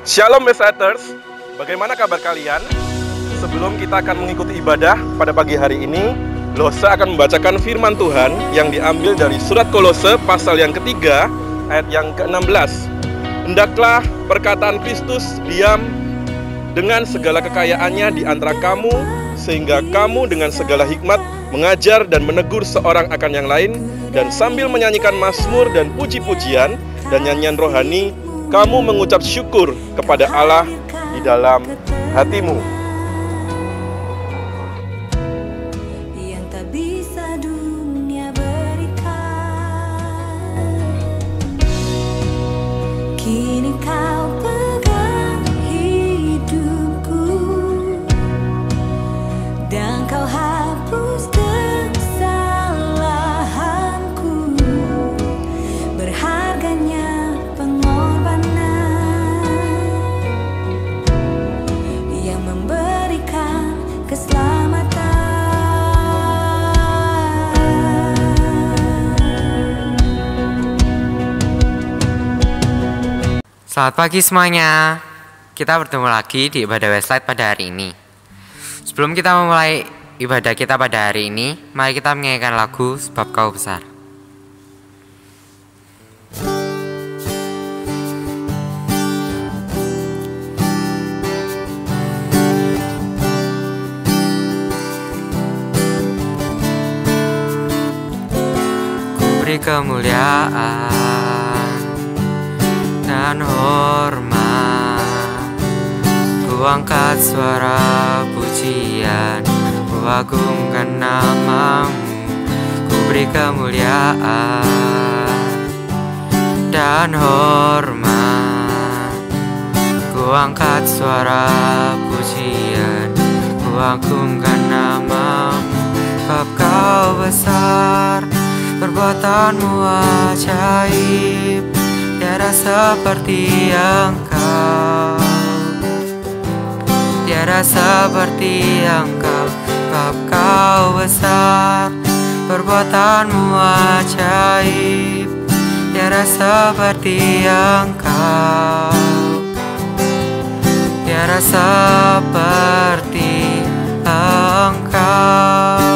Shalom Westsiders, bagaimana kabar kalian? Sebelum kita akan mengikuti ibadah pada pagi hari ini, Losa akan membacakan firman Tuhan yang diambil dari surat Kolose pasal yang ketiga, ayat yang ke-16. Hendaklah perkataan Kristus diam dengan segala kekayaannya di antara kamu, sehingga kamu dengan segala hikmat mengajar dan menegur seorang akan yang lain, dan sambil menyanyikan mazmur dan puji-pujian dan nyanyian rohani, kamu mengucap syukur kepada Allah di dalam hatimu. Yang tak bisa dunia berikan, kini kau pegang hidupku, dan kau hapus kesalahanku. Berharganya Selamat pagi semuanya. Kita bertemu lagi di ibadah Westside pada hari ini. Sebelum kita memulai ibadah kita pada hari ini, mari kita menyanyikan lagu Sebab Kau Besar. Ku beri kemuliaan dan hormat, ku angkat suara pujian, ku agungkan namamu. Ku beri kemuliaan dan hormat, ku angkat suara pujian, ku agungkan namamu. Sebab Kau besar, perbuatanmu ajaib, tiada seperti Engkau, tiada seperti Engkau. Sebab Kau besar, perbuatanmu ajaib, tiada seperti Engkau, tiada seperti Engkau.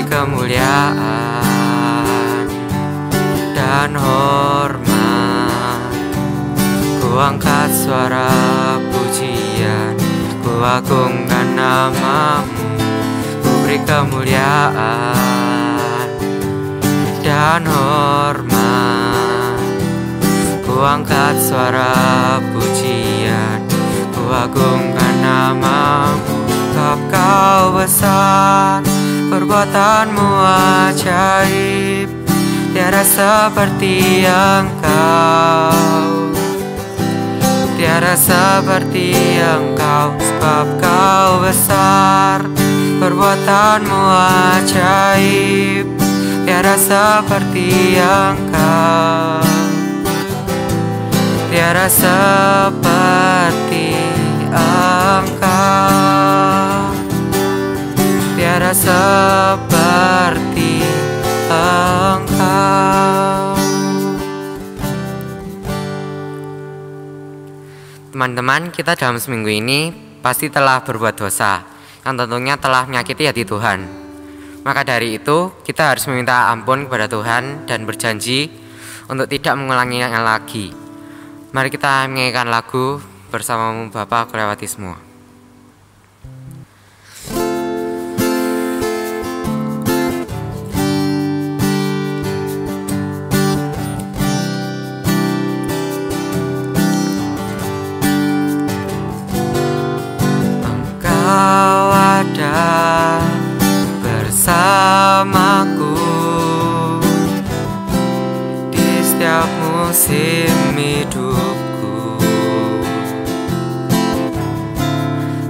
Kemuliaan dan hormat, ku angkat suara pujian, ku agungkan namamu. Ku beri kemuliaan dan hormat, ku angkat suara pujian, ku agungkan namamu. Sebab Kau besar, perbuatanmu ajaib, tiada seperti Engkau, tiada seperti Engkau. Sebab Kau besar, perbuatanmu ajaib, tiada seperti Engkau, tiada seperti Engkau, tiada seperti Engkau. Teman-teman, kita dalam seminggu ini pasti telah berbuat dosa yang tentunya telah menyakiti hati Tuhan. Maka dari itu, kita harus meminta ampun kepada Tuhan dan berjanji untuk tidak mengulanginya lagi. Mari kita menyanyikan lagu Bersamamu Bapa Ku Lewati Semua. Engkau ada bersamaku di setiap musim hidupku.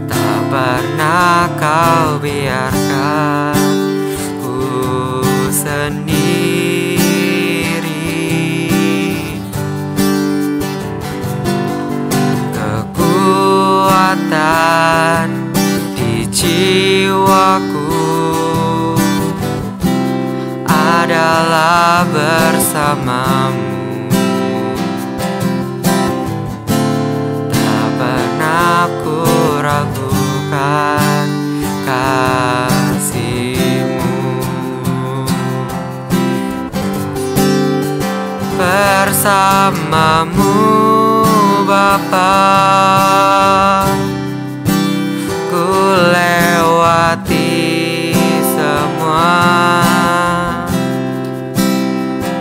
Tak pernah Kau biarkan ku sendiri. Kekuatan di jiwaku adalah bersamamu. Tak pernah ku ragukan kasih-Mu. Bersamamu Bapa, ku lewati semua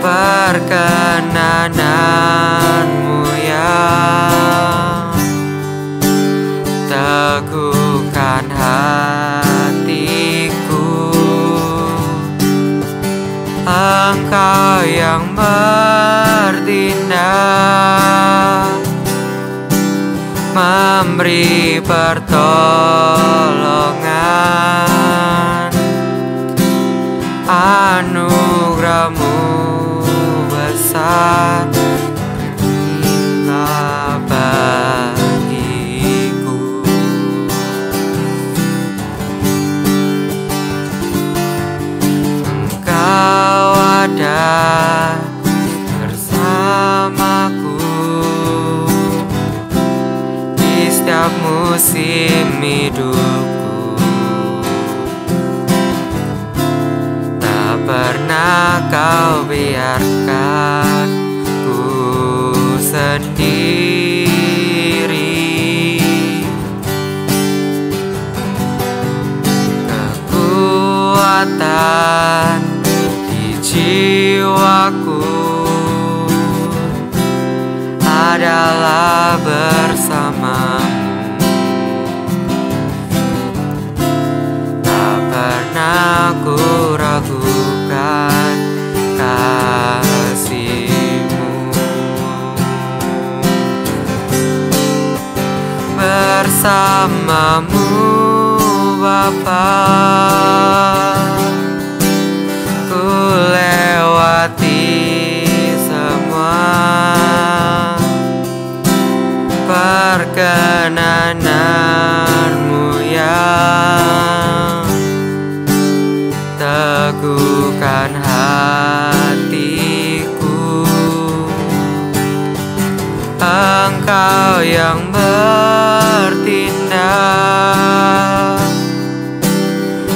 perkenanan-Mu yang teguhkan hatiku. Engkau yang bertindak, memberi pertolongan. Anugerah-Mu besar berlimpah bagiku. Engkau ada bersamaku di setiap musim hidupku. Tak pernah Kau biarkan ku sendiri. Kekuatan di jiwaku adalah bersamamu. Tak pernah ku ragukan kasih-Mu. Bersamamu Bapa, ku lewati semua perkenanan-Mu yang teguhkan hatiku. Engkau yang bertindak,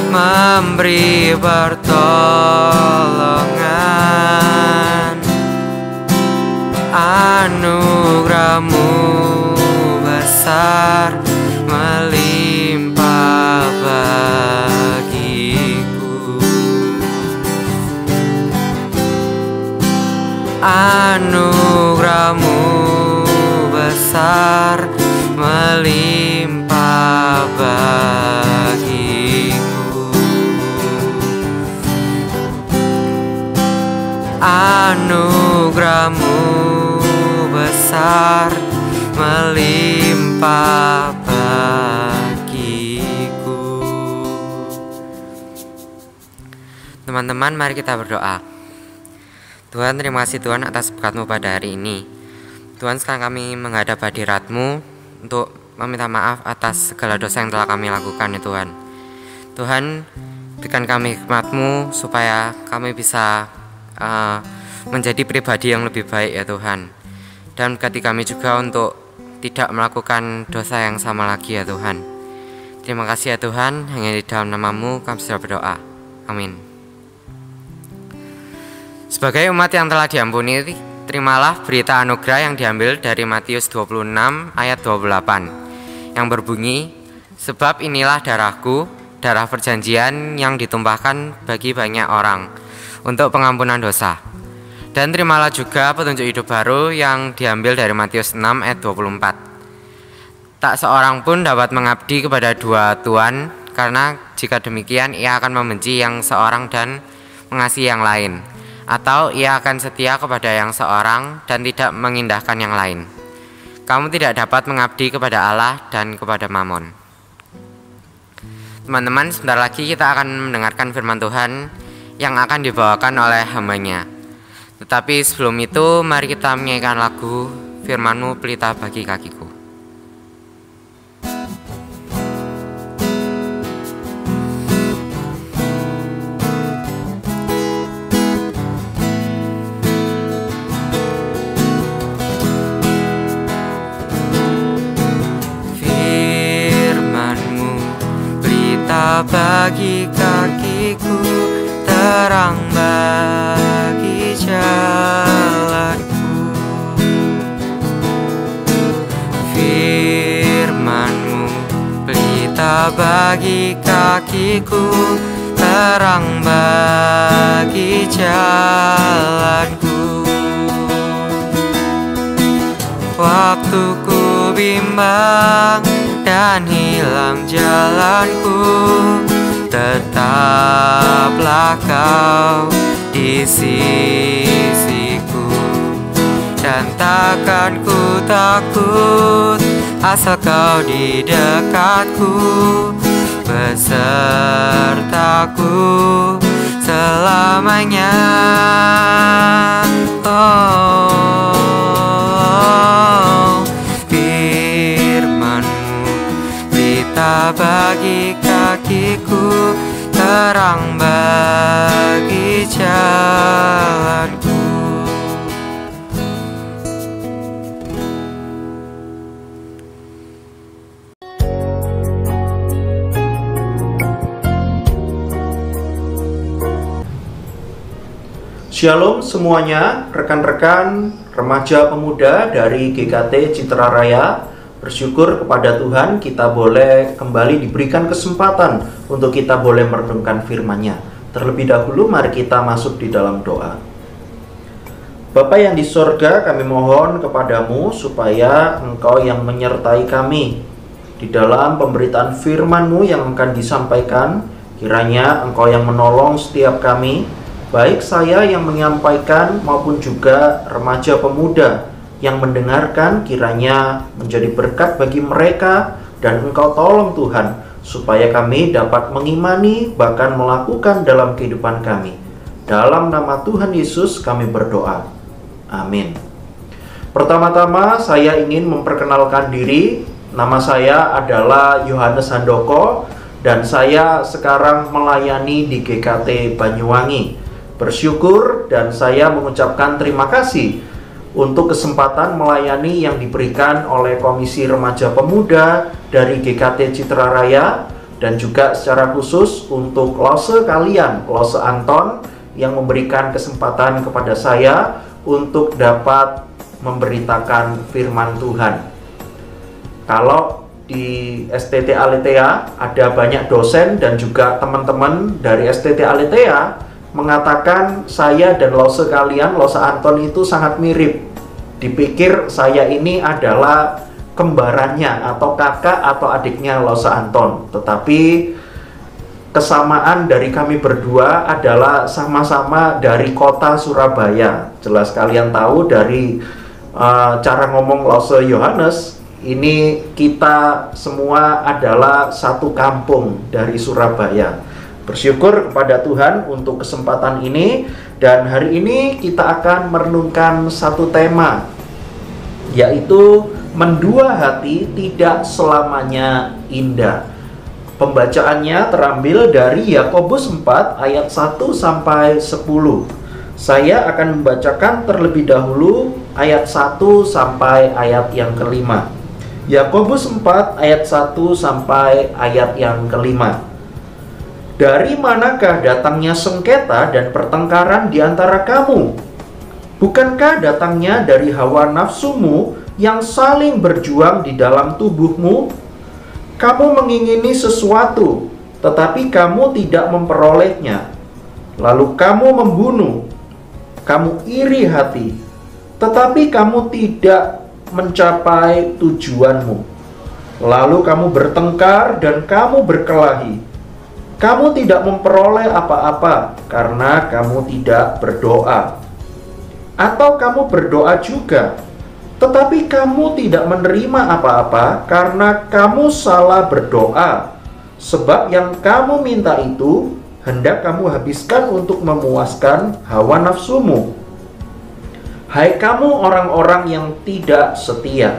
memberi pertolongan. Anugerah-Mu besar melimpah bagiku. Anugerah-Mu besar melimpah bagiku. Anugerah-Mu besar melimpah bagiku. Teman-teman, mari kita berdoa. Tuhan, terima kasih Tuhan atas berkat-Mu pada hari ini. Tuhan, sekarang kami menghadap hadirat-Mu untuk meminta maaf atas segala dosa yang telah kami lakukan ya Tuhan. Tuhan, berikan kami hikmat-Mu supaya kami bisa menjadi pribadi yang lebih baik ya Tuhan. Dan berkati kami juga untuk tidak melakukan dosa yang sama lagi ya Tuhan. Terima kasih ya Tuhan, hanya di dalam nama-Mu kami sudah berdoa. Amin. Sebagai umat yang telah diampuni, terimalah berita anugerah yang diambil dari Matius 26 ayat 28 yang berbunyi, sebab inilah darahku, darah perjanjian yang ditumpahkan bagi banyak orang untuk pengampunan dosa. Dan terimalah juga petunjuk hidup baru yang diambil dari Matius 6 ayat 24. Tak seorang pun dapat mengabdi kepada dua tuan, karena jika demikian ia akan membenci yang seorang dan mengasihi yang lain, atau ia akan setia kepada yang seorang dan tidak mengindahkan yang lain. Kamu tidak dapat mengabdi kepada Allah dan kepada Mamon. Teman-teman, sebentar lagi kita akan mendengarkan firman Tuhan yang akan dibawakan oleh hamba-Nya. Tetapi sebelum itu, mari kita menyanyikan lagu Firman-Mu Pelita Bagi Kakiku. bagi kakiku, terang bagi jalanku. Firman-Mu pelita bagi kakiku, terang bagi jalanku. Waktu ku bimbang dan hilang jalanku, tetaplah Kau di sisiku. Dan takkan ku takut, asal Kau di dekatku, besertaku selamanya. Oh, firman-Mu pelita bagi kakiku, terang bagi jalanku. Shalom semuanya, rekan-rekan remaja pemuda dari GKT Citra Raya. Bersyukur kepada Tuhan kita boleh kembali diberikan kesempatan untuk kita boleh merenungkan firman-Nya. Terlebih dahulu mari kita masuk di dalam doa. Bapa yang di sorga, kami mohon kepadamu supaya Engkau yang menyertai kami di dalam pemberitaan firman-Mu yang akan disampaikan. Kiranya Engkau yang menolong setiap kami, baik saya yang menyampaikan maupun juga remaja pemuda yang mendengarkan, kiranya menjadi berkat bagi mereka. Dan Engkau tolong Tuhan supaya kami dapat mengimani bahkan melakukan dalam kehidupan kami. Dalam nama Tuhan Yesus kami berdoa, amin. Pertama-tama saya ingin memperkenalkan diri. Nama saya adalah Yohanes Handoko dan saya sekarang melayani di GKT Banyuwangi. Bersyukur dan saya mengucapkan terima kasih untuk kesempatan melayani yang diberikan oleh Komisi Remaja Pemuda dari GKT Citra Raya, dan juga secara khusus untuk Lose kalian, Lose Anton, yang memberikan kesempatan kepada saya untuk dapat memberitakan firman Tuhan. Kalau di STT Aletheia ada banyak dosen dan juga teman-teman dari STT Aletheia mengatakan saya dan Lose kalian, Lose Anton itu sangat mirip. Dipikir saya ini adalah kembarannya atau kakak atau adiknya Lose Anton. Tetapi kesamaan dari kami berdua adalah sama-sama dari kota Surabaya. Jelas kalian tahu dari cara ngomong Lose Yohanes, ini kita semua adalah satu kampung dari Surabaya. Bersyukur kepada Tuhan untuk kesempatan ini. Dan hari ini kita akan merenungkan satu tema, yaitu mendua hati tidak selamanya indah. Pembacaannya terambil dari Yakobus 4 ayat 1 sampai 10. Saya akan membacakan terlebih dahulu ayat 1 sampai ayat yang kelima. Yakobus 4 ayat 1 sampai ayat yang kelima. Dari manakah datangnya sengketa dan pertengkaran di antara kamu? Bukankah datangnya dari hawa nafsumu yang saling berjuang di dalam tubuhmu? Kamu mengingini sesuatu, tetapi kamu tidak memperolehnya. Lalu kamu membunuh. Kamu iri hati, tetapi kamu tidak mencapai tujuanmu. Lalu kamu bertengkar dan kamu berkelahi. Kamu tidak memperoleh apa-apa karena kamu tidak berdoa. Atau kamu berdoa juga, tetapi kamu tidak menerima apa-apa karena kamu salah berdoa. Sebab yang kamu minta itu hendak kamu habiskan untuk memuaskan hawa nafsumu. Hai kamu orang-orang yang tidak setia,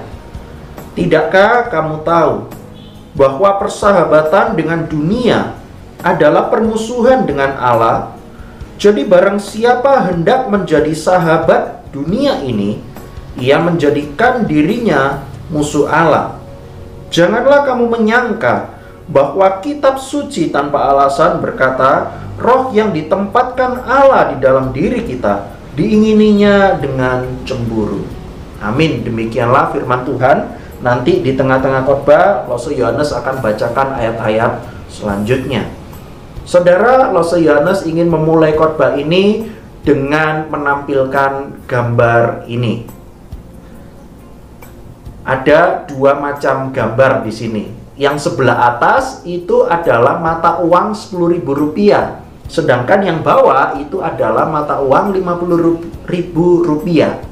tidakkah kamu tahu bahwa persahabatan dengan dunia adalah permusuhan dengan Allah? Jadi barang siapa hendak menjadi sahabat dunia ini, ia menjadikan dirinya musuh Allah. Janganlah kamu menyangka bahwa kitab suci tanpa alasan berkata, roh yang ditempatkan Allah di dalam diri kita diingininya dengan cemburu. Amin. Demikianlah firman Tuhan. Nanti di tengah-tengah khotbah, Lose Yohanes akan bacakan ayat-ayat selanjutnya. Saudara, Lose Yohanes ingin memulai khotbah ini dengan menampilkan gambar ini. Ada dua macam gambar di sini. Yang sebelah atas itu adalah mata uang Rp10.000, sedangkan yang bawah itu adalah mata uang Rp50.000.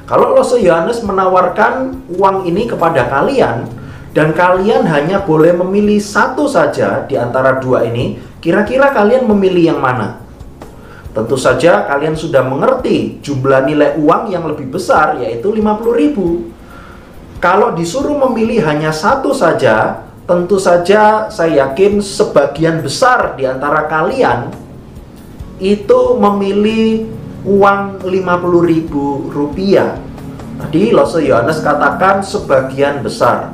Kalau Lose Yohanes menawarkan uang ini kepada kalian, dan kalian hanya boleh memilih satu saja di antara dua ini, kira-kira kalian memilih yang mana? Tentu saja kalian sudah mengerti jumlah nilai uang yang lebih besar, yaitu 50.000. Kalau disuruh memilih hanya satu saja, tentu saja saya yakin sebagian besar di antara kalian itu memilih uang Rp50.000. Tadi Lose Yohanes katakan sebagian besar.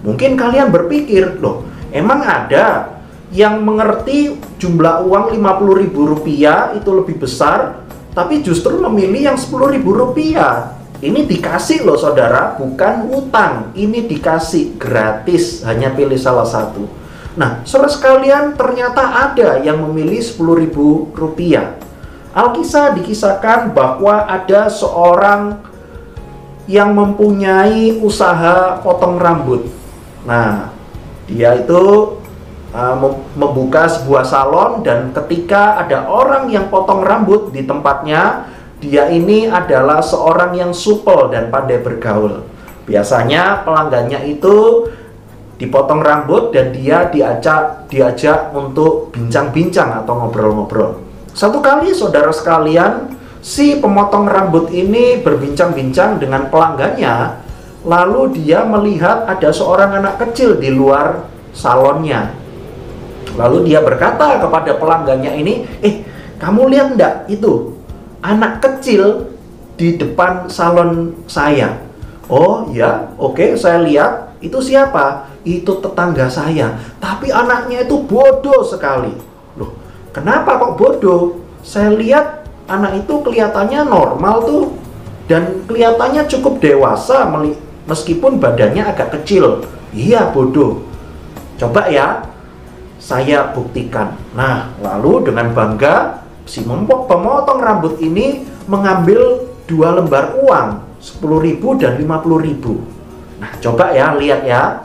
Mungkin kalian berpikir, loh, emang ada yang mengerti jumlah uang Rp50.000 itu lebih besar, tapi justru memilih yang Rp10.000. Ini dikasih loh saudara, bukan utang. Ini dikasih gratis, hanya pilih salah satu. Nah, saudara sekalian, ternyata ada yang memilih Rp10.000. Alkisah dikisahkan bahwa ada seorang yang mempunyai usaha potong rambut. Nah, dia itu membuka sebuah salon, dan ketika ada orang yang potong rambut di tempatnya, dia ini adalah seorang yang supel dan pandai bergaul. Biasanya pelanggannya itu dipotong rambut dan dia diajak untuk bincang-bincang atau ngobrol-ngobrol. Satu kali saudara sekalian, si pemotong rambut ini berbincang-bincang dengan pelanggannya, lalu dia melihat ada seorang anak kecil di luar salonnya. Lalu dia berkata kepada pelanggannya ini, kamu lihat enggak itu? Anak kecil di depan salon saya. Oh ya, oke, saya lihat. Itu siapa? Itu tetangga saya. Tapi anaknya itu bodoh sekali. Loh, kenapa kok bodoh? Saya lihat anak itu kelihatannya normal tuh, dan kelihatannya cukup dewasa meskipun badannya agak kecil. Iya, bodoh. Coba ya, saya buktikan. Nah, lalu dengan bangga si pemotong rambut ini mengambil dua lembar uang, 10.000 dan 50.000. Nah, coba ya, lihat ya.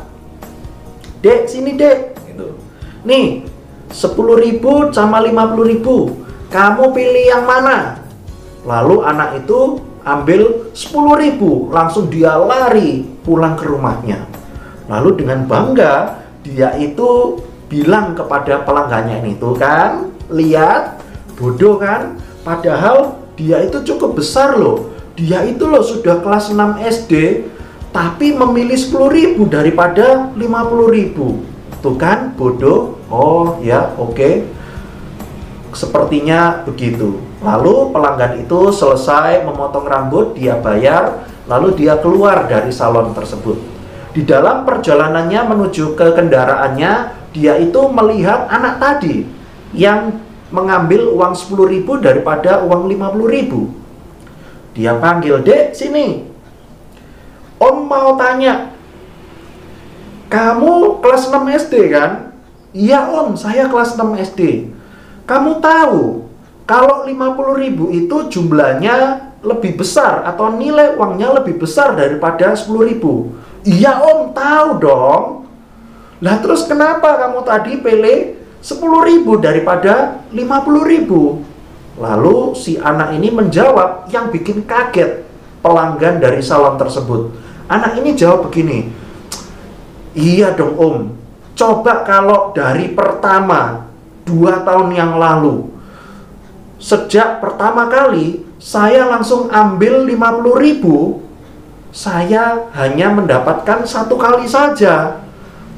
Dek, sini dek. Gitu. Nih, 10.000 sama 50.000. Kamu pilih yang mana? Lalu anak itu ambil 10.000, langsung dia lari pulang ke rumahnya. Lalu dengan bangga dia itu bilang kepada pelanggannya ini, tuh kan, lihat, bodoh kan? Padahal dia itu cukup besar loh. Dia itu loh sudah kelas 6 SD, tapi memilih 10.000 daripada 50.000. Tuh kan, bodoh. Oh ya, oke. Sepertinya begitu. Lalu pelanggan itu selesai memotong rambut, dia bayar, lalu dia keluar dari salon tersebut. Di dalam perjalanannya menuju ke kendaraannya, dia itu melihat anak tadi yang mengambil uang 10.000 daripada uang 50.000. Dia panggil, dek, sini. Om mau tanya, kamu kelas 6 SD kan? Iya om, saya kelas 6 SD. Kamu tahu kalau 50.000 itu jumlahnya lebih besar atau nilai uangnya lebih besar daripada 10.000? Iya om, tahu dong. Lah terus kenapa kamu tadi pilih 10.000 daripada 50.000? Lalu si anak ini menjawab yang bikin kaget pelanggan dari salon tersebut. Anak ini jawab begini, iya dong om, coba kalau dari pertama 2 tahun yang lalu, sejak pertama kali saya langsung ambil 50.000, saya hanya mendapatkan 1 kali saja.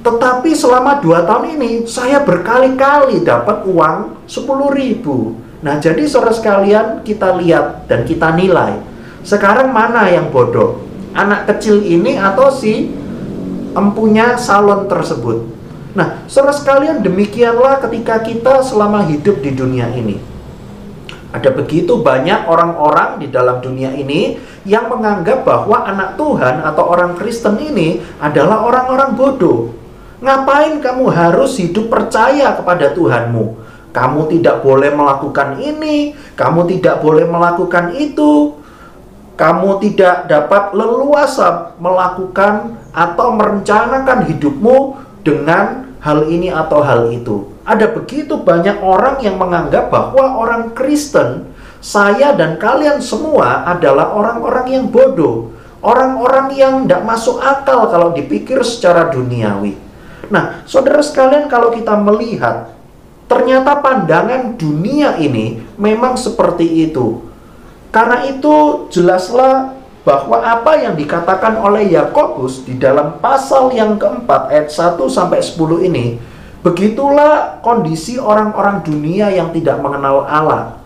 Tetapi selama 2 tahun ini saya berkali-kali dapat uang 10.000. Nah, jadi saudara sekalian, kita lihat dan kita nilai. Sekarang mana yang bodoh? Anak kecil ini atau si empunya salon tersebut? Nah, saudara sekalian, demikianlah ketika kita selama hidup di dunia ini. Ada begitu banyak orang-orang di dalam dunia ini yang menganggap bahwa anak Tuhan atau orang Kristen ini adalah orang-orang bodoh. Ngapain kamu harus hidup percaya kepada Tuhanmu? Kamu tidak boleh melakukan ini, kamu tidak boleh melakukan itu. Kamu tidak dapat leluasa melakukan atau merencanakan hidupmu dengan hal ini atau hal itu. Ada begitu banyak orang yang menganggap bahwa orang Kristen, saya dan kalian semua adalah orang-orang yang bodoh. Orang-orang yang tidak masuk akal kalau dipikir secara duniawi. Nah, saudara sekalian, kalau kita melihat, ternyata pandangan dunia ini memang seperti itu. Karena itu jelaslah bahwa apa yang dikatakan oleh Yakobus di dalam pasal yang keempat ayat 1 sampai 10 ini, begitulah kondisi orang-orang dunia yang tidak mengenal Allah.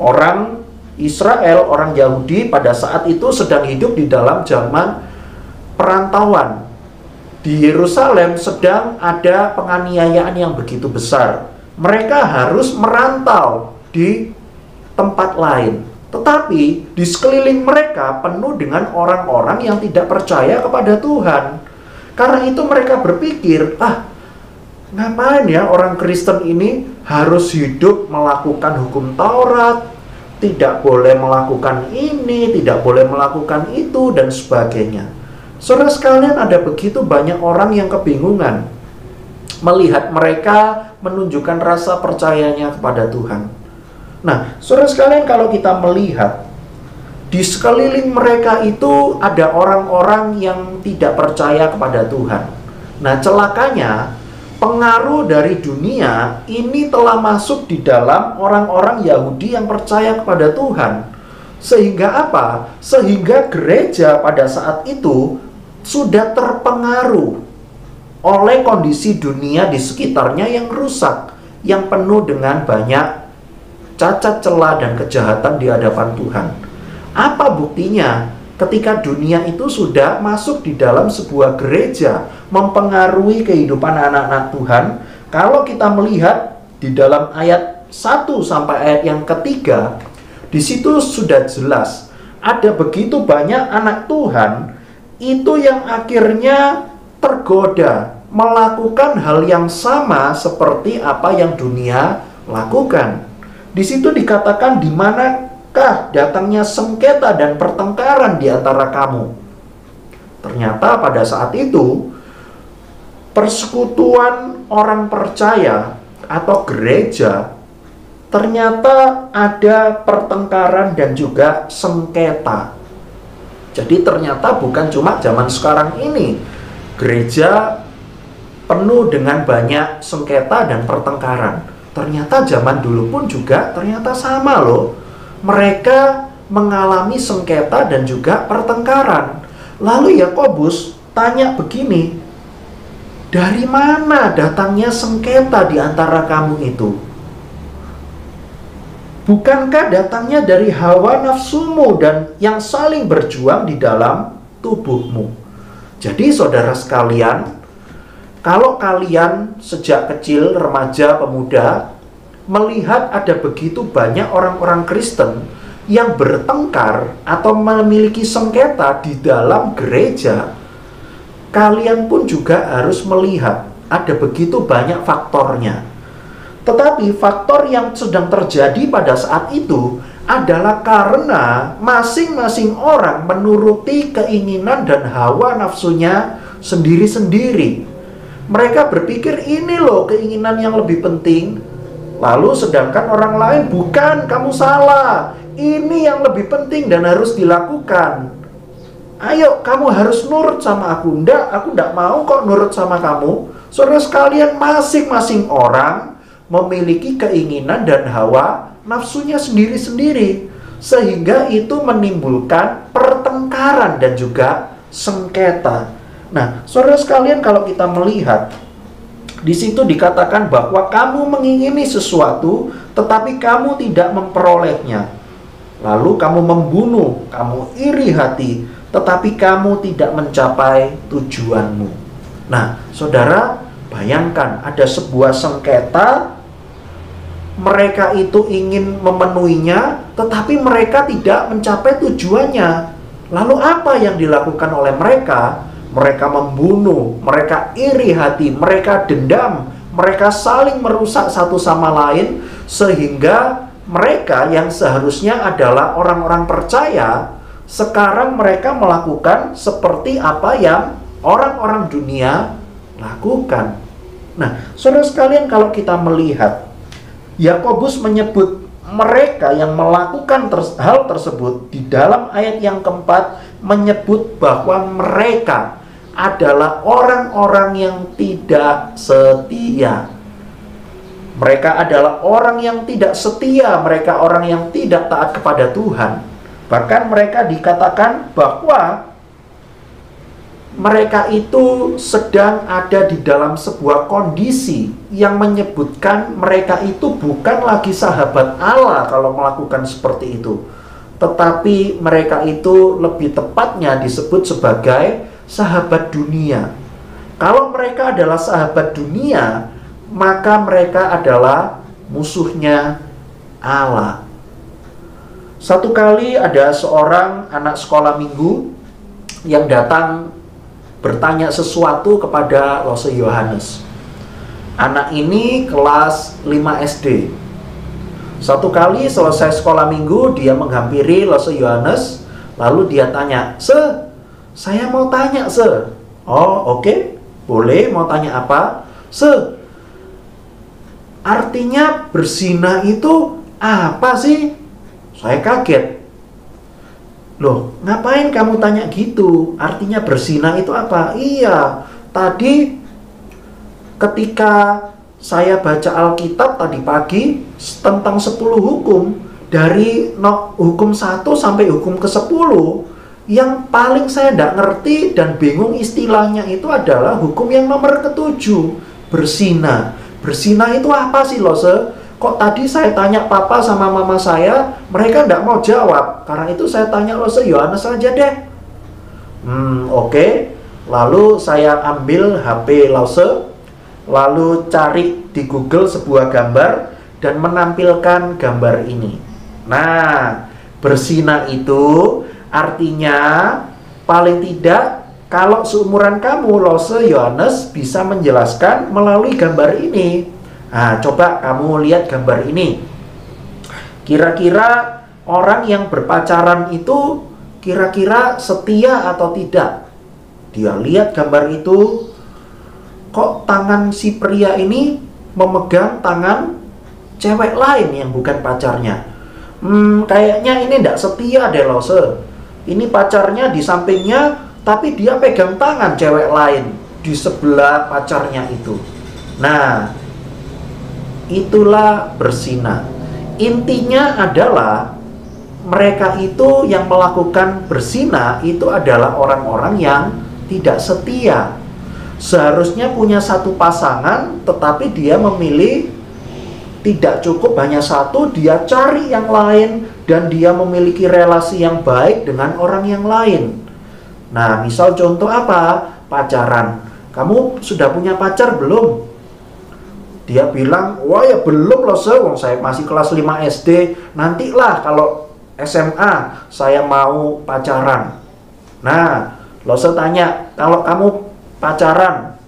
Orang Israel, orang Yahudi pada saat itu sedang hidup di dalam zaman perantauan. Di Yerusalem sedang ada penganiayaan yang begitu besar. Mereka harus merantau di tempat lain. Tetapi di sekeliling mereka penuh dengan orang-orang yang tidak percaya kepada Tuhan. Karena itu mereka berpikir, ngapain ya orang Kristen ini harus hidup melakukan hukum Taurat, tidak boleh melakukan ini, tidak boleh melakukan itu, dan sebagainya. Saudara sekalian, ada begitu banyak orang yang kebingungan melihat mereka menunjukkan rasa percayanya kepada Tuhan. Nah, saudara sekalian, kalau kita melihat di sekeliling mereka itu ada orang-orang yang tidak percaya kepada Tuhan. Nah, celakanya pengaruh dari dunia ini telah masuk di dalam orang-orang Yahudi yang percaya kepada Tuhan. Sehingga apa? Sehingga gereja pada saat itu sudah terpengaruh oleh kondisi dunia di sekitarnya yang rusak, yang penuh dengan banyak cacat celah dan kejahatan di hadapan Tuhan. Apa buktinya? Ketika dunia itu sudah masuk di dalam sebuah gereja, mempengaruhi kehidupan anak-anak Tuhan. Kalau kita melihat di dalam ayat 1 sampai ayat yang ketiga, di situ sudah jelas ada begitu banyak anak Tuhan itu yang akhirnya tergoda melakukan hal yang sama seperti apa yang dunia lakukan. Di situ dikatakan, di manakah datangnya sengketa dan pertengkaran di antara kamu? Ternyata pada saat itu persekutuan orang percaya atau gereja ternyata ada pertengkaran dan juga sengketa. Jadi ternyata bukan cuma zaman sekarang ini gereja penuh dengan banyak sengketa dan pertengkaran. Ternyata zaman dulu pun juga ternyata sama loh. Mereka mengalami sengketa dan juga pertengkaran. Lalu Yakobus tanya begini, dari mana datangnya sengketa di antara kamu itu? Bukankah datangnya dari hawa nafsumu dan yang saling berjuang di dalam tubuhmu? Jadi saudara sekalian, kalau kalian sejak kecil, remaja, pemuda, melihat ada begitu banyak orang-orang Kristen yang bertengkar atau memiliki sengketa di dalam gereja, kalian pun juga harus melihat ada begitu banyak faktornya. Tetapi faktor yang sedang terjadi pada saat itu adalah karena masing-masing orang menuruti keinginan dan hawa nafsunya sendiri-sendiri. Mereka berpikir ini loh keinginan yang lebih penting. Lalu sedangkan orang lain, bukan, kamu salah. Ini yang lebih penting dan harus dilakukan. Ayo, kamu harus nurut sama aku. Aku enggak mau kok nurut sama kamu. Saudara sekalian, masing-masing orang memiliki keinginan dan hawa nafsunya sendiri-sendiri. Sehingga itu menimbulkan pertengkaran dan juga sengketa. Nah, saudara sekalian, kalau kita melihat di situ dikatakan bahwa kamu mengingini sesuatu tetapi kamu tidak memperolehnya. Lalu kamu membunuh, kamu iri hati, tetapi kamu tidak mencapai tujuanmu. Nah, saudara, Bayangkan ada sebuah sengketa, mereka itu ingin memenuhinya, tetapi mereka tidak mencapai tujuannya. Lalu apa yang dilakukan oleh mereka? Mereka membunuh, mereka iri hati, mereka dendam, mereka saling merusak satu sama lain, sehingga mereka yang seharusnya adalah orang-orang percaya, sekarang mereka melakukan seperti apa yang orang-orang dunia lakukan. Nah, saudara sekalian, kalau kita melihat Yakobus menyebut mereka yang melakukan hal tersebut di dalam ayat yang keempat, menyebut bahwa mereka adalah orang-orang yang tidak setia. Mereka adalah orang yang tidak setia, mereka orang yang tidak taat kepada Tuhan. Bahkan mereka dikatakan bahwa mereka itu sedang ada di dalam sebuah kondisi yang menyebutkan mereka itu bukan lagi sahabat Allah kalau melakukan seperti itu. Tetapi mereka itu lebih tepatnya disebut sebagai sahabat dunia. Kalau mereka adalah sahabat dunia, maka mereka adalah musuhnya Allah. Satu kali ada seorang anak sekolah minggu yang datang bertanya sesuatu kepada Lose Yohanes. Anak ini kelas 5 SD. Satu kali selesai sekolah minggu, dia menghampiri Lose Yohanes, lalu dia tanya, saya mau tanya, Oh, oke. Boleh, mau tanya apa? Artinya berzina itu apa sih? Saya kaget. Loh, ngapain kamu tanya gitu? Artinya berzina itu apa? Iya, tadi ketika saya baca Alkitab tadi pagi tentang 10 hukum, dari hukum 1 sampai hukum ke-10, yang paling saya tidak ngerti dan bingung istilahnya itu adalah hukum yang nomor ke-7, berzina. Berzina itu apa sih, Lose? Kok tadi saya tanya papa sama mama saya, mereka tidak mau jawab. Karena itu saya tanya Lose Yohanes saja deh. Oke. Lalu saya ambil HP Lose, lalu cari di Google sebuah gambar dan menampilkan gambar ini. Nah, berzina itu artinya paling tidak kalau seumuran kamu, Lose Yohanes bisa menjelaskan melalui gambar ini. Nah, coba kamu lihat gambar ini. Kira-kira orang yang berpacaran itu kira-kira setia atau tidak? Dia lihat gambar itu, kok tangan si pria ini memegang tangan cewek lain yang bukan pacarnya. Kayaknya ini tidak setia deh, Lose. Ini pacarnya di sampingnya, tapi dia pegang tangan cewek lain di sebelah pacarnya itu. Nah, itulah berzina. Intinya adalah mereka itu yang melakukan berzina itu adalah orang-orang yang tidak setia. Seharusnya punya satu pasangan, tetapi dia memilih tidak cukup hanya satu, dia cari yang lain dan dia memiliki relasi yang baik dengan orang yang lain. Nah, misal contoh apa? Pacaran. Kamu sudah punya pacar belum? Dia bilang, wah ya belum loh, wong saya masih kelas 5 SD. Nantilah kalau SMA saya mau pacaran. Nah, Lose tanya, kalau kamu pacaran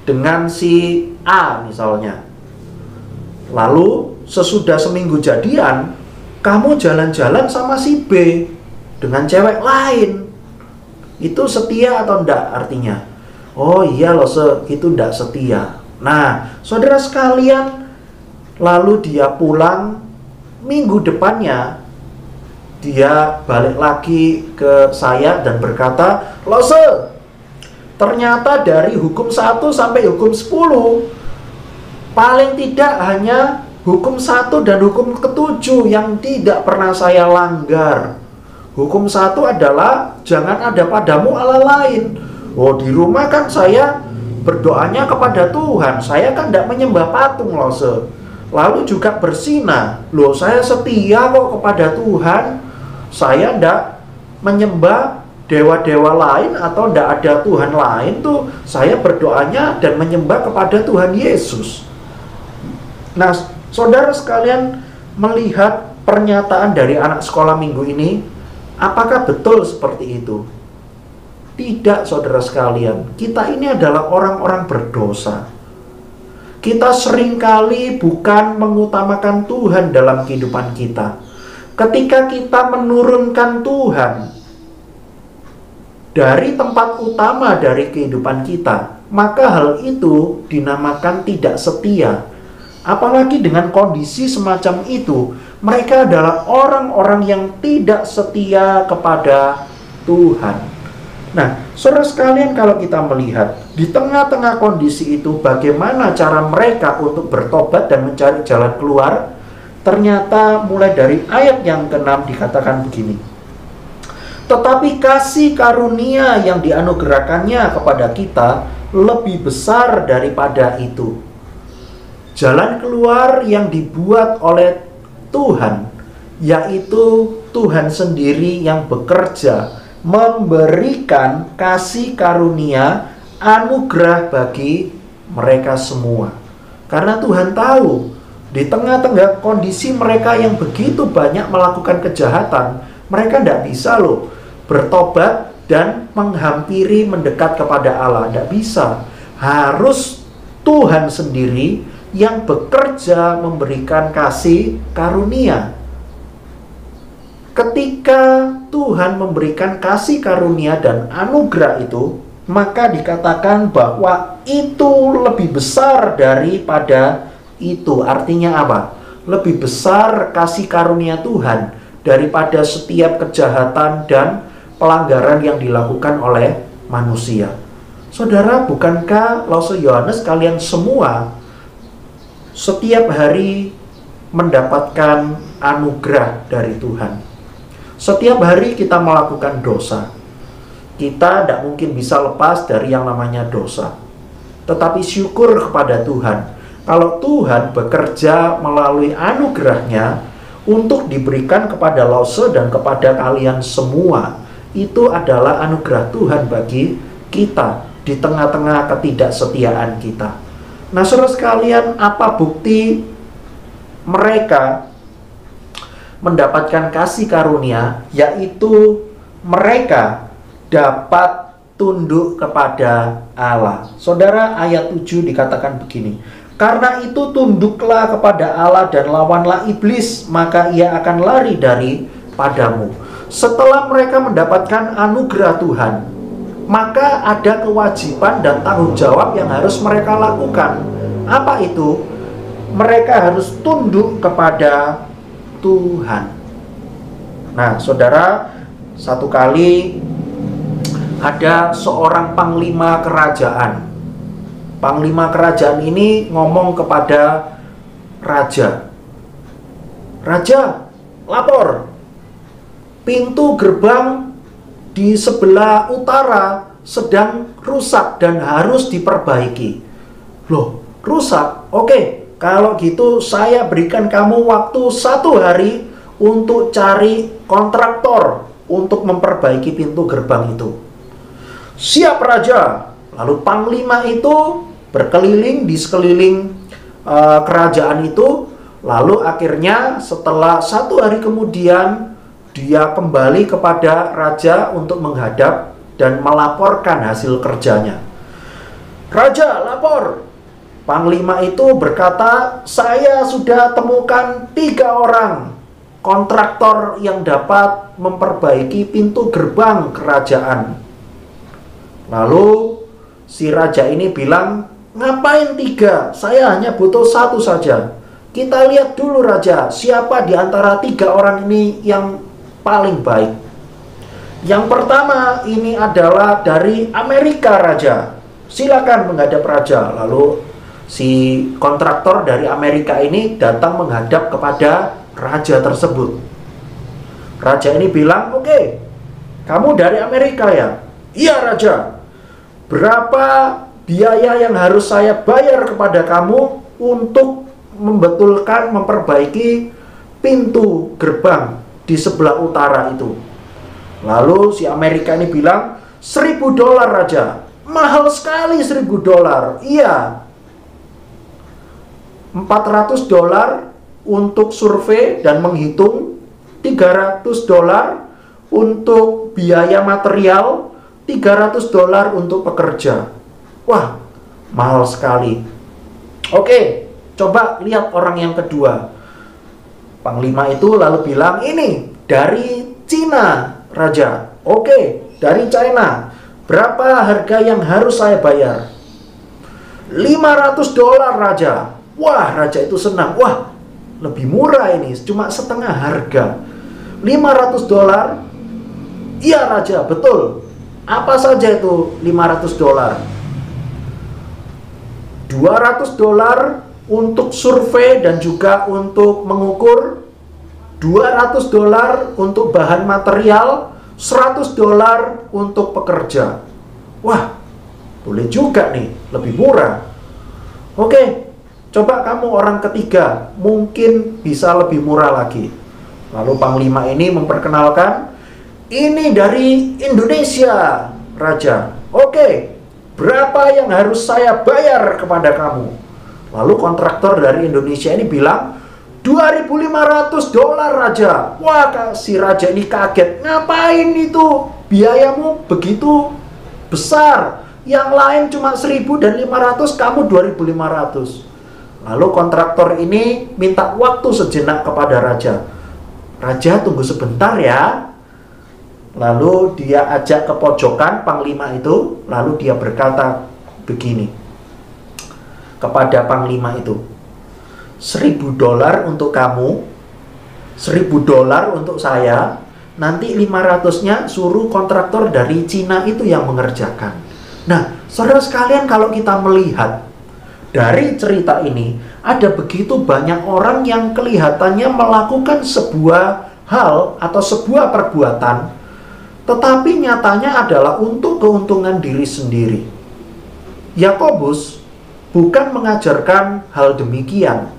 dengan si A misalnya, lalu sesudah seminggu jadian, kamu jalan-jalan sama si B dengan cewek lain, itu setia atau enggak artinya? Oh iya Lose, itu enggak setia. Nah, saudara sekalian, lalu dia pulang, minggu depannya dia balik lagi ke saya dan berkata, Lose, ternyata dari hukum 1 sampai hukum 10 paling tidak hanya hukum 1 dan hukum ke-7 yang tidak pernah saya langgar. Hukum 1 adalah jangan ada padamu Allah lain. Oh, di rumah kan saya berdoanya kepada Tuhan, saya kan tidak menyembah patung, Lose. Lalu juga berzina. Loh, saya setia kok kepada Tuhan, saya tidak menyembah dewa-dewa lain atau tidak ada Tuhan lain tuh, saya berdoanya dan menyembah kepada Tuhan Yesus. Nah, saudara sekalian, melihat pernyataan dari anak sekolah minggu ini, apakah betul seperti itu? Tidak, saudara sekalian. Kita ini adalah orang-orang berdosa. Kita seringkali bukan mengutamakan Tuhan dalam kehidupan kita. Ketika kita menurunkan Tuhan dari tempat utama dari kehidupan kita, maka hal itu dinamakan tidak setia. Apalagi dengan kondisi semacam itu, mereka adalah orang-orang yang tidak setia kepada Tuhan. Nah, saudara sekalian, kalau kita melihat di tengah-tengah kondisi itu, bagaimana cara mereka untuk bertobat dan mencari jalan keluar? Ternyata mulai dari ayat yang ke-6 dikatakan begini. Tetapi kasih karunia yang dianugerahkannya kepada kita lebih besar daripada itu. Jalan keluar yang dibuat oleh Tuhan, yaitu Tuhan sendiri yang bekerja memberikan kasih karunia anugerah bagi mereka semua. Karena Tuhan tahu di tengah-tengah kondisi mereka yang begitu banyak melakukan kejahatan, mereka tidak bisa loh bertobat dan menghampiri mendekat kepada Allah. Tidak bisa. Harus Tuhan sendiri yang bekerja memberikan kasih karunia. Ketika Tuhan memberikan kasih karunia dan anugerah itu, maka dikatakan bahwa itu lebih besar daripada itu. Artinya apa? Lebih besar kasih karunia Tuhan daripada setiap kejahatan dan pelanggaran yang dilakukan oleh manusia. Saudara, bukankah Lause Yohanes kalian semua setiap hari mendapatkan anugerah dari Tuhan? Setiap hari kita melakukan dosa. Kita tidak mungkin bisa lepas dari yang namanya dosa. Tetapi syukur kepada Tuhan, kalau Tuhan bekerja melalui anugerahnya untuk diberikan kepada Lause dan kepada kalian semua. Itu adalah anugerah Tuhan bagi kita di tengah-tengah ketidaksetiaan kita. Nah, saudara sekalian, apa bukti mereka mendapatkan kasih karunia? Yaitu mereka dapat tunduk kepada Allah. Saudara, ayat 7 dikatakan begini. Karena itu tunduklah kepada Allah dan lawanlah iblis, maka ia akan lari daripadamu. Setelah mereka mendapatkan anugerah Tuhan, maka ada kewajiban dan tanggung jawab yang harus mereka lakukan. Apa itu? Mereka harus tunduk kepada Tuhan. Nah, saudara, satu kali ada seorang panglima kerajaan. Panglima kerajaan ini ngomong kepada raja. Raja, lapor. Pintu gerbang di sebelah utara sedang rusak dan harus diperbaiki. Loh, rusak? Oke, kalau gitu saya berikan kamu waktu 1 hari untuk cari kontraktor untuk memperbaiki pintu gerbang itu. Siap, Raja. Lalu panglima itu berkeliling di sekeliling kerajaan itu. Lalu akhirnya setelah 1 hari kemudian, dia kembali kepada raja untuk menghadap dan melaporkan hasil kerjanya. Raja, lapor. Panglima itu berkata, saya sudah temukan 3 orang kontraktor yang dapat memperbaiki pintu gerbang kerajaan. Lalu si raja ini bilang, ngapain 3? Saya hanya butuh 1 saja. Kita lihat dulu, Raja, siapa di antara 3 orang ini yang paling baik. Yang pertama ini adalah dari Amerika, Raja. Silakan menghadap Raja. Lalu si kontraktor dari Amerika ini datang menghadap kepada raja tersebut. Raja ini bilang, oke, kamu dari Amerika ya? Iya, Raja. Berapa biaya yang harus saya bayar kepada kamu untuk membetulkan, memperbaiki pintu gerbang di sebelah utara itu? Lalu si Amerika ini bilang, $1.000 raja. Mahal sekali $1.000. Iya. $400 untuk survei dan menghitung, $300 untuk biaya material, $300 untuk pekerja. Wah, mahal sekali. Oke, coba lihat orang yang kedua. Panglima itu lalu bilang, ini dari Cina, raja. Oke, dari China. Berapa harga yang harus saya bayar? $500, raja. Wah, raja itu senang. Wah, lebih murah ini, cuma setengah harga. $500? Iya, raja, betul. Apa saja itu $500? $200 untuk survei dan juga untuk mengukur, $200 untuk bahan material, $100 untuk pekerja. Wah, boleh juga nih, lebih murah. Oke, coba kamu orang ketiga, mungkin bisa lebih murah lagi. Lalu Panglima ini memperkenalkan, ini dari Indonesia, raja. Oke, berapa yang harus saya bayar kepada kamu? Lalu kontraktor dari Indonesia ini bilang, $2.500, raja. Wah, si raja ini kaget. Ngapain itu? Biayamu begitu besar. Yang lain cuma 1.000 dan 500, kamu 2.500. Lalu kontraktor ini minta waktu sejenak kepada raja. Raja, tunggu sebentar ya. Lalu dia ajak ke pojokan Panglima itu. Lalu dia berkata begini kepada Panglima itu, $1.000 untuk kamu, $1.000 untuk saya, nanti 500-nya suruh kontraktor dari Cina itu yang mengerjakan. Nah, saudara sekalian, kalau kita melihat dari cerita ini, ada begitu banyak orang yang kelihatannya melakukan sebuah hal atau sebuah perbuatan, tetapi nyatanya adalah untuk keuntungan diri sendiri. Yakobus bukan mengajarkan hal demikian.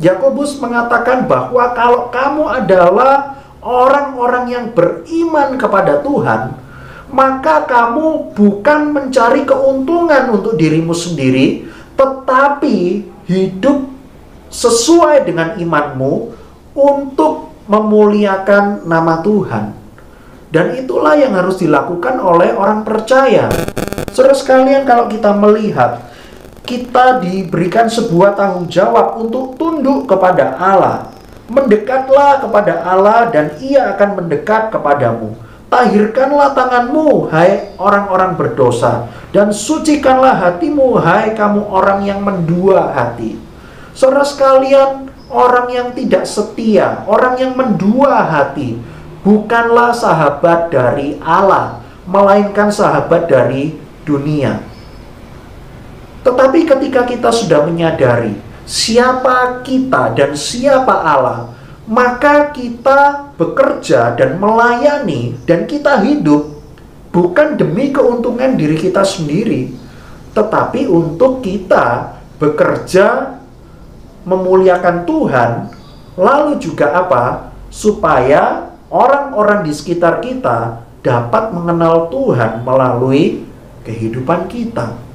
Yakobus mengatakan bahwa kalau kamu adalah orang-orang yang beriman kepada Tuhan, maka kamu bukan mencari keuntungan untuk dirimu sendiri, tetapi hidup sesuai dengan imanmu untuk memuliakan nama Tuhan. Dan itulah yang harus dilakukan oleh orang percaya. Saudara sekalian, kalau kita melihat, kita diberikan sebuah tanggung jawab untuk tunduk kepada Allah. Mendekatlah kepada Allah dan Ia akan mendekat kepadamu. Tahirkanlah tanganmu, hai orang-orang berdosa, dan sucikanlah hatimu, hai kamu orang yang mendua hati. Saudara sekalian, orang yang tidak setia, orang yang mendua hati, bukanlah sahabat dari Allah, melainkan sahabat dari dunia. Tetapi ketika kita sudah menyadari siapa kita dan siapa Allah, maka kita bekerja dan melayani dan kita hidup bukan demi keuntungan diri kita sendiri, tetapi untuk kita bekerja memuliakan Tuhan, lalu juga apa? Supaya orang-orang di sekitar kita dapat mengenal Tuhan melalui kehidupan kita.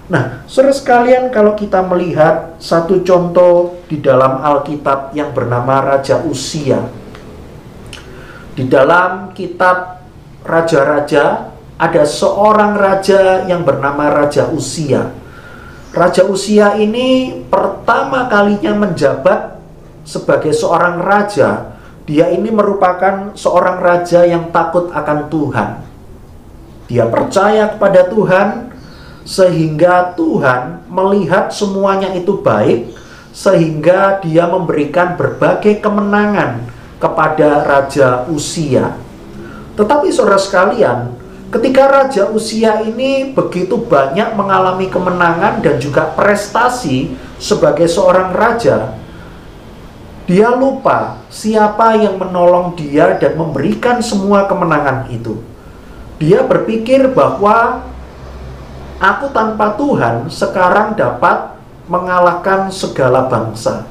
Nah, saudara sekalian, kalau kita melihat satu contoh di dalam Alkitab yang bernama Raja Uzia. Di dalam kitab Raja-Raja ada seorang raja yang bernama Raja Uzia. Raja Uzia ini pertama kalinya menjabat sebagai seorang raja. Dia ini merupakan seorang raja yang takut akan Tuhan. Dia percaya kepada Tuhan, sehingga Tuhan melihat semuanya itu baik, sehingga dia memberikan berbagai kemenangan kepada Raja Uzia. Tetapi saudara sekalian, ketika Raja Uzia ini begitu banyak mengalami kemenangan dan juga prestasi sebagai seorang raja, dia lupa siapa yang menolong dia dan memberikan semua kemenangan itu. Dia berpikir bahwa aku tanpa Tuhan sekarang dapat mengalahkan segala bangsa.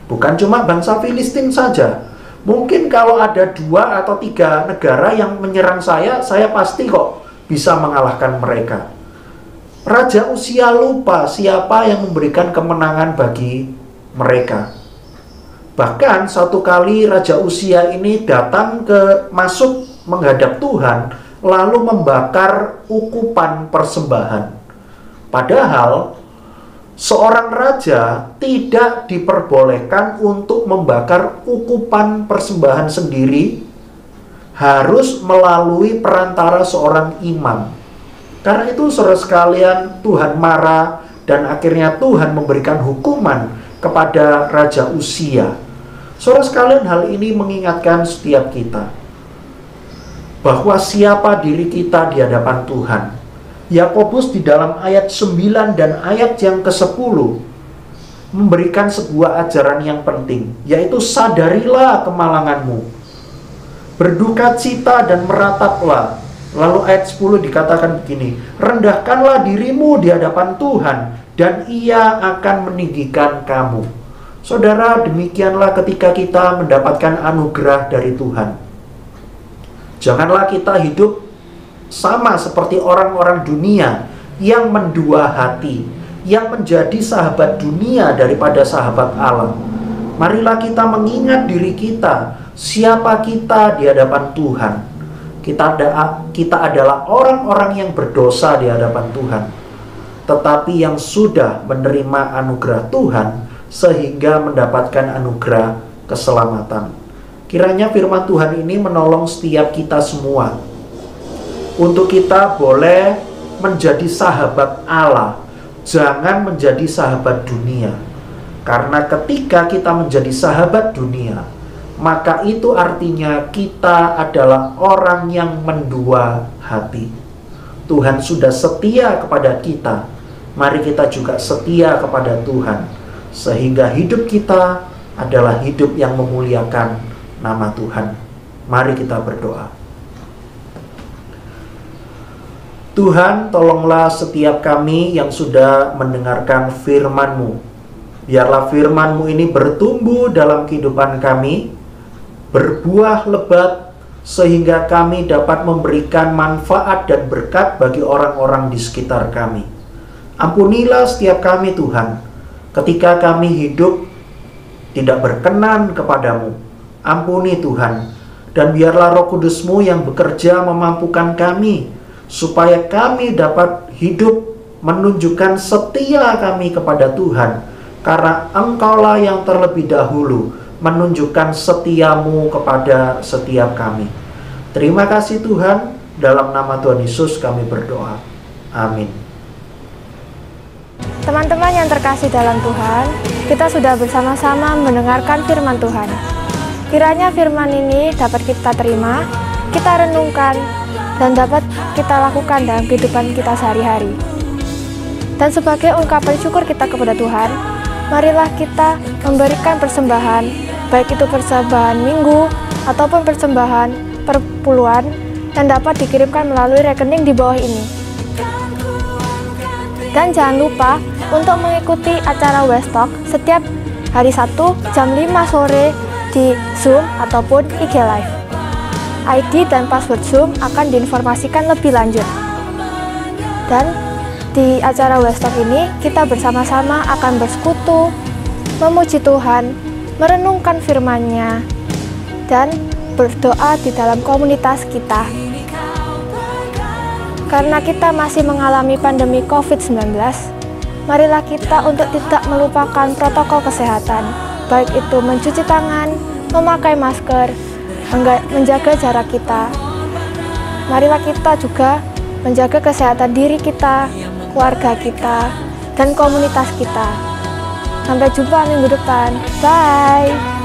Bukan cuma bangsa Filistin saja. Mungkin kalau ada 2 atau 3 negara yang menyerang saya pasti kok bisa mengalahkan mereka. Raja Uzia lupa siapa yang memberikan kemenangan bagi mereka. Bahkan satu kali Raja Uzia ini masuk menghadap Tuhan, lalu membakar ukupan persembahan. Padahal seorang raja tidak diperbolehkan untuk membakar ukupan persembahan sendiri, harus melalui perantara seorang imam. Karena itu saudara sekalian, Tuhan marah dan akhirnya Tuhan memberikan hukuman kepada Raja Uzia. Saudara sekalian, hal ini mengingatkan setiap kita bahwa siapa diri kita di hadapan Tuhan. Yakobus di dalam ayat 9 dan ayat yang ke-10 memberikan sebuah ajaran yang penting, yaitu sadarilah kemalanganmu, berduka cita dan merataplah. Lalu ayat 10 dikatakan begini, rendahkanlah dirimu di hadapan Tuhan dan Ia akan meninggikan kamu. Saudara, demikianlah ketika kita mendapatkan anugerah dari Tuhan. Janganlah kita hidup sama seperti orang-orang dunia yang mendua hati, yang menjadi sahabat dunia daripada sahabat Allah. Marilah kita mengingat diri kita, siapa kita di hadapan Tuhan. Kita adalah orang-orang yang berdosa di hadapan Tuhan, tetapi yang sudah menerima anugerah Tuhan sehingga mendapatkan anugerah keselamatan. Kiranya firman Tuhan ini menolong setiap kita semua untuk kita boleh menjadi sahabat Allah, jangan menjadi sahabat dunia. Karena ketika kita menjadi sahabat dunia, maka itu artinya kita adalah orang yang mendua hati. Tuhan sudah setia kepada kita, mari kita juga setia kepada Tuhan, sehingga hidup kita adalah hidup yang memuliakan nama Tuhan. Mari kita berdoa. Tuhan, tolonglah setiap kami yang sudah mendengarkan firman-Mu. Biarlah firman-Mu ini bertumbuh dalam kehidupan kami, berbuah lebat, sehingga kami dapat memberikan manfaat dan berkat bagi orang-orang di sekitar kami. Ampunilah setiap kami, Tuhan, ketika kami hidup tidak berkenan kepadamu. Ampuni Tuhan, dan biarlah Roh Kudus-Mu yang bekerja memampukan kami, supaya kami dapat hidup menunjukkan setia kami kepada Tuhan, karena Engkaulah yang terlebih dahulu menunjukkan setiamu kepada setiap kami. Terima kasih Tuhan, dalam nama Tuhan Yesus kami berdoa. Amin. Teman-teman yang terkasih dalam Tuhan, kita sudah bersama-sama mendengarkan firman Tuhan. Kiranya firman ini dapat kita terima, kita renungkan, dan dapat kita lakukan dalam kehidupan kita sehari-hari. Dan sebagai ungkapan syukur kita kepada Tuhan, marilah kita memberikan persembahan, baik itu persembahan minggu ataupun persembahan perpuluhan, yang dapat dikirimkan melalui rekening di bawah ini. Dan jangan lupa untuk mengikuti acara Westalk setiap hari Sabtu jam 5 sore di Zoom ataupun IG Live. ID dan password Zoom akan diinformasikan lebih lanjut. Dan di acara Westalk ini kita bersama-sama akan bersekutu, memuji Tuhan, merenungkan firman-Nya, dan berdoa di dalam komunitas kita. Karena kita masih mengalami pandemi COVID-19, marilah kita untuk tidak melupakan protokol kesehatan, baik itu mencuci tangan, memakai masker, menjaga jarak kita. Marilah kita juga menjaga kesehatan diri kita, keluarga kita, dan komunitas kita. Sampai jumpa minggu depan. Bye.